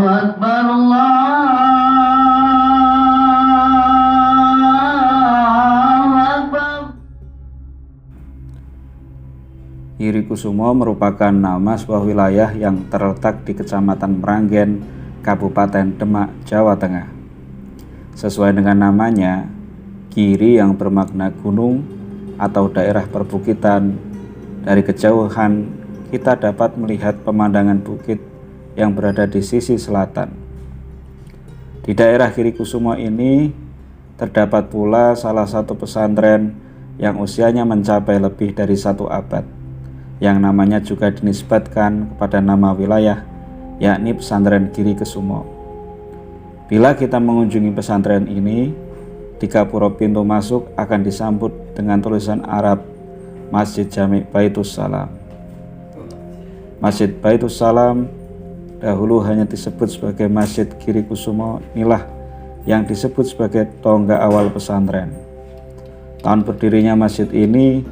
Akbar, Allahu Akbar. Girikusumo merupakan nama sebuah wilayah yang terletak di Kecamatan Meranggen, Kabupaten Demak, Jawa Tengah. Sesuai dengan namanya, Giri yang bermakna gunung atau daerah perbukitan. Dari kejauhan kita dapat melihat pemandangan bukit yang berada di sisi selatan. Di daerah Girikusumo ini terdapat pula salah satu pesantren yang usianya mencapai lebih dari 1 abad, yang namanya juga dinisbatkan kepada nama wilayah, yakni pesantren Girikusumo. Bila kita mengunjungi pesantren ini, di gapura pintu masuk akan disambut dengan tulisan Arab Masjid Jami Baitus Salam. Masjid Baitus Salam dahulu hanya disebut sebagai Masjid Girikusumo, inilah yang disebut sebagai tonggak awal pesantren. Tahun berdirinya masjid ini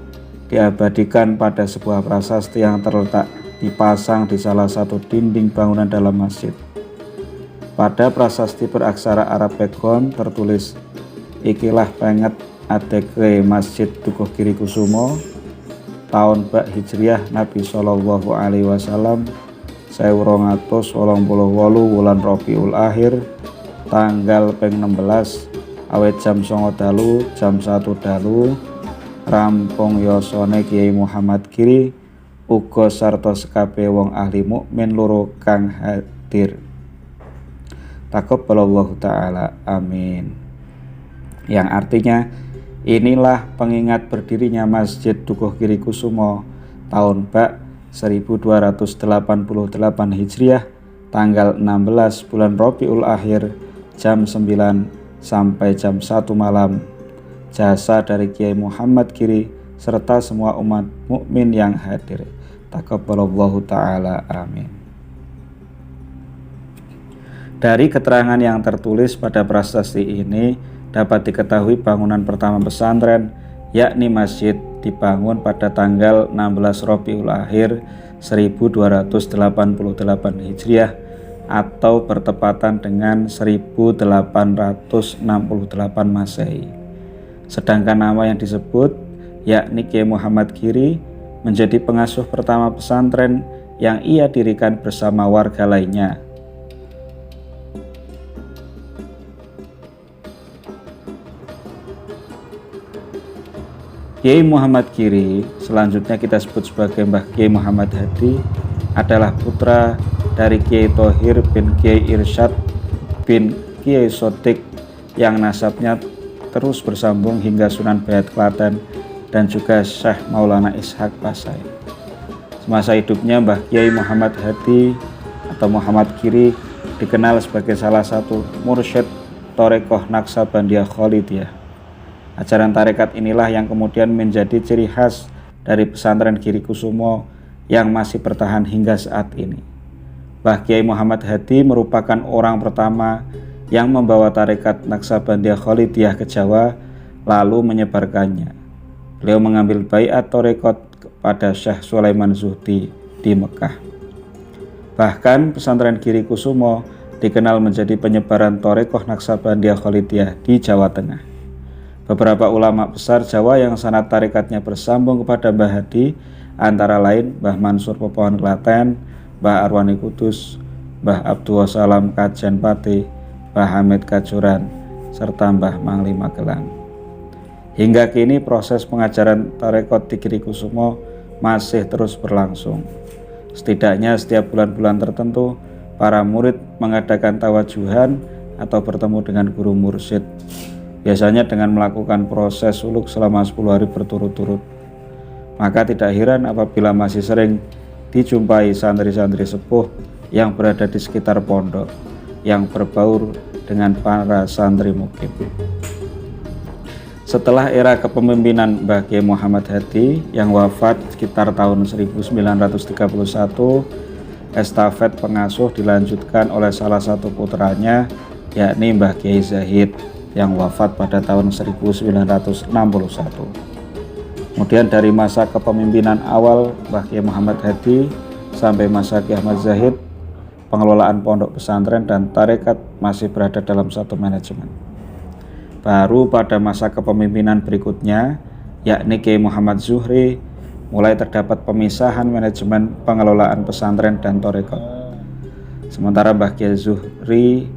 diabadikan pada sebuah prasasti yang terletak dipasang di salah satu dinding bangunan dalam masjid. Pada prasasti beraksara Arab Pegon tertulis, "Ikilah penget adeke Masjid Dukuh Girikusumo, tahun bak Hijriah Nabi Shallallahu Alaihi Wasallam 1288 wulan Rabiul Akhir tanggal ping 16 awet jam 09.00 dalu jam 1 dalu rampung yosone Kiai Muhammad Giri uga sarta sekabeh wong ahli mukmin loro kang hadir. Taqabbalallahu ta'ala, amin." Yang artinya, inilah pengingat berdirinya Masjid Dukuh Girikusumo tahun bak 1288 Hijriah tanggal 16 bulan Rabiul Akhir jam 9 sampai jam 1 malam. Jasa dari Kiai Muhammad Giri serta semua umat mukmin yang hadir. Taqabbalallahu ta'ala, amin. Dari keterangan yang tertulis pada prasasti ini dapat diketahui bangunan pertama pesantren, yakni masjid, dibangun pada tanggal 16 Rabiul Akhir 1288 Hijriah atau bertepatan dengan 1868 Masehi. Sedangkan nama yang disebut, yakni Kiai Muhammad Giri, menjadi pengasuh pertama pesantren yang ia dirikan bersama warga lainnya. Kiai Muhammad Giri, selanjutnya kita sebut sebagai Mbah Kiai Muhammad Hadi, adalah putra dari Kiai Thohir bin Kiai Irsyad bin Kiai Sodik yang nasabnya terus bersambung hingga Sunan Bayat Klaten dan juga Syekh Maulana Ishaq Pasai. Semasa hidupnya Mbah Kiai Muhammad Hadi atau Muhammad Giri dikenal sebagai salah satu mursyid Thorekoh Naksabandiyah Khalidiyah. Ajaran tarekat inilah yang kemudian menjadi ciri khas dari pesantren Girikusumo yang masih bertahan hingga saat ini. Mbah Kiai Muhammad Hadi merupakan orang pertama yang membawa tarekat Naksabandiyah Khalidiyah ke Jawa lalu menyebarkannya. Beliau mengambil baiat tarekat kepada Syekh Sulaiman Zuhdi di Mekah. Bahkan pesantren Girikusumo dikenal menjadi penyebaran tarekat Naksabandiyah Khalidiyah di Jawa Tengah. Beberapa ulama besar Jawa yang sanad tarikatnya bersambung kepada Mbah Hadi antara lain Mbah Mansur Pepohonan Klaten, Mbah Arwani Kudus, Mbah Abdul Salam Kajen Pati, Mbah Hamid Kajuran, serta Mbah Mangli Magelang. Hingga kini proses pengajaran tarekat di Girikusumo masih terus berlangsung. Setidaknya setiap bulan-bulan tertentu, para murid mengadakan tawajuhan atau bertemu dengan guru mursyid, biasanya dengan melakukan proses suluk selama 10 hari berturut-turut. Maka tidak heran apabila masih sering dijumpai santri-santri sepuh yang berada di sekitar pondok yang berbaur dengan para santri mukim. Setelah era kepemimpinan Mbah Kiai Muhammad Hadi yang wafat sekitar tahun 1931, estafet pengasuh dilanjutkan oleh salah satu putranya, yakni Mbah Kiai Zahid yang wafat pada tahun 1961. Kemudian dari masa kepemimpinan awal Mbah Kiai Muhammad Hadi sampai masa Kiai Ahmad Zahid, pengelolaan pondok pesantren dan tarekat masih berada dalam satu manajemen. Baru pada masa kepemimpinan berikutnya, yakni Kiai Muhammad Zuhri, mulai terdapat pemisahan manajemen pengelolaan pesantren dan tarekat. Sementara Mbah Kiai Zuhri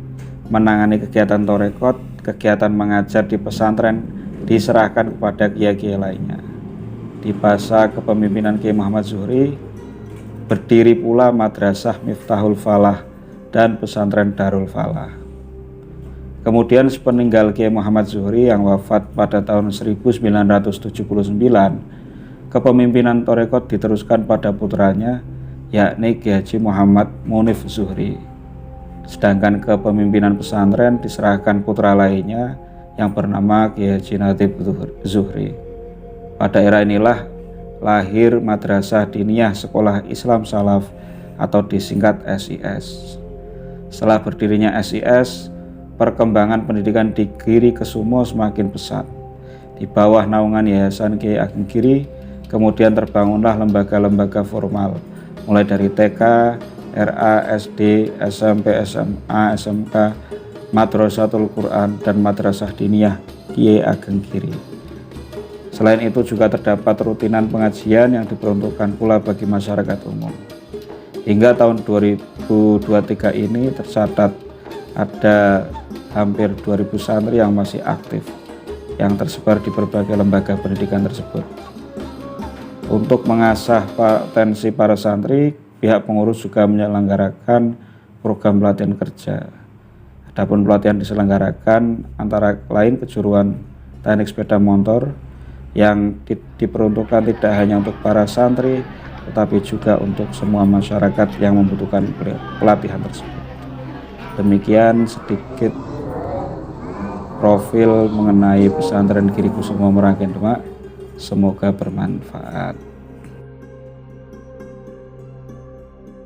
menangani kegiatan tarekat, kegiatan mengajar di pesantren diserahkan kepada kiai-kiai lainnya. Di masa kepemimpinan Kiai Muhammad Zuhri, berdiri pula Madrasah Miftahul Falah dan pesantren Darul Falah. Kemudian sepeninggal Kiai Muhammad Zuhri yang wafat pada tahun 1979, kepemimpinan tarekat diteruskan pada putranya, yakni Kiai Haji Muhammad Munif Zuhri. Sedangkan kepemimpinan pesantren diserahkan putra lainnya yang bernama Kiai Haji Natib Zuhri. Pada era inilah lahir Madrasah Diniyah Sekolah Islam Salaf atau disingkat SIS. Setelah berdirinya SIS, perkembangan pendidikan di Giri Kusumo semakin pesat. Di bawah naungan Yayasan Kiai Ageng Giri, kemudian terbangunlah lembaga-lembaga formal, mulai dari TK, RA, SD, SMP, SMA, SMK, Madrasatul Quran, dan Madrasah Diniyah Kiai Ageng Giri. Selain itu juga terdapat rutinan pengajian yang diperuntukkan pula bagi masyarakat umum. Hingga tahun 2023 ini tercatat ada hampir 2000 santri yang masih aktif, yang tersebar di berbagai lembaga pendidikan tersebut. Untuk mengasah potensi para santri, pihak pengurus juga menyelenggarakan program pelatihan kerja. Adapun pelatihan diselenggarakan antara lain kejuruan teknik sepeda motor yang diperuntukkan tidak hanya untuk para santri, tetapi juga untuk semua masyarakat yang membutuhkan pelatihan tersebut. Demikian sedikit profil mengenai pesantren Giri Kusumo Meranggen Demak. Semoga bermanfaat.